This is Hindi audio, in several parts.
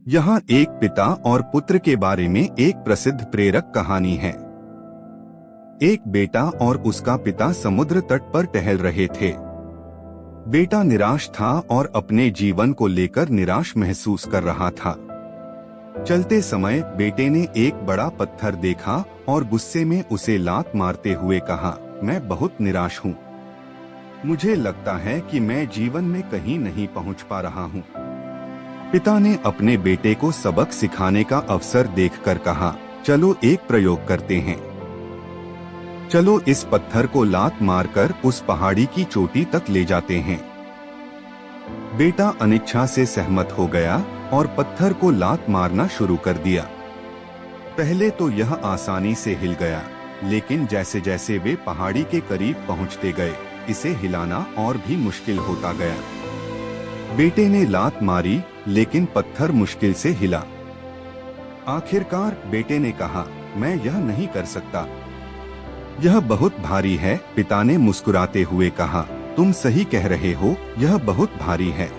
यहाँ एक पिता और पुत्र के बारे में एक प्रसिद्ध प्रेरक कहानी है। एक बेटा और उसका पिता समुद्र तट पर टहल रहे थे। बेटा निराश था और अपने जीवन को लेकर निराश महसूस कर रहा था। चलते समय बेटे ने एक बड़ा पत्थर देखा और गुस्से में उसे लात मारते हुए कहा, मैं बहुत निराश हूँ। मुझे लगता है कि मैं जीवन में कहीं नहीं पहुँच पा रहा हूँ। पिता ने अपने बेटे को सबक सिखाने का अवसर देखकर कहा, चलो एक प्रयोग करते हैं। चलो इस पत्थर को लात मारकर उस पहाड़ी की चोटी तक ले जाते हैं। बेटा अनिच्छा से सहमत हो गया और पत्थर को लात मारना शुरू कर दिया। पहले तो यह आसानी से हिल गया, लेकिन जैसे जैसे वे पहाड़ी के करीब पहुंचते गए, इसे हिलाना और भी मुश्किल होता गया। बेटे ने लात मारी, लेकिन पत्थर मुश्किल से हिला। आखिरकार बेटे ने कहा, मैं यह नहीं कर सकता। यह बहुत भारी है। पिता ने मुस्कुराते हुए कहा, तुम सही कह रहे हो, यह बहुत भारी है।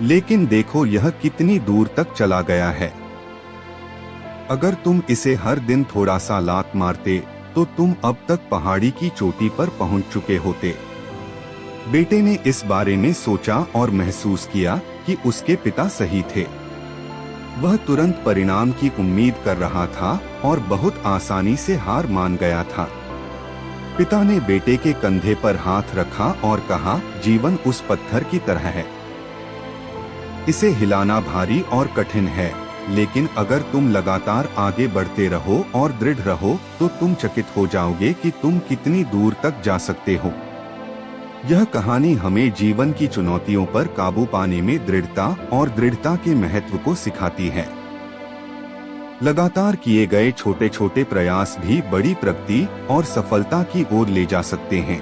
लेकिन देखो यह कितनी दूर तक चला गया है। अगर तुम इसे हर दिन थोड़ा सा लात मारते, तो तुम अब तक पहाड़ी की चोटी पर पहुंच चुके होते। बेटे ने इस बारे में सोचा और महसूस किया कि उसके पिता सही थे। वह तुरंत परिणाम की उम्मीद कर रहा था और बहुत आसानी से हार मान गया था। पिता ने बेटे के कंधे पर हाथ रखा और कहा, जीवन उस पत्थर की तरह है। इसे हिलाना भारी और कठिन है, लेकिन अगर तुम लगातार आगे बढ़ते रहो और दृढ़ रहो, तो तुम चकित हो जाओगे कि तुम कितनी दूर तक जा सकते हो। यह कहानी हमें जीवन की चुनौतियों पर काबू पाने में दृढ़ता और दृढ़ता के महत्व को सिखाती है। लगातार किए गए छोटे छोटे प्रयास भी बड़ी प्रगति और सफलता की ओर ले जा सकते हैं।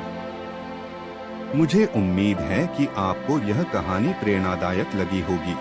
मुझे उम्मीद है कि आपको यह कहानी प्रेरणादायक लगी होगी।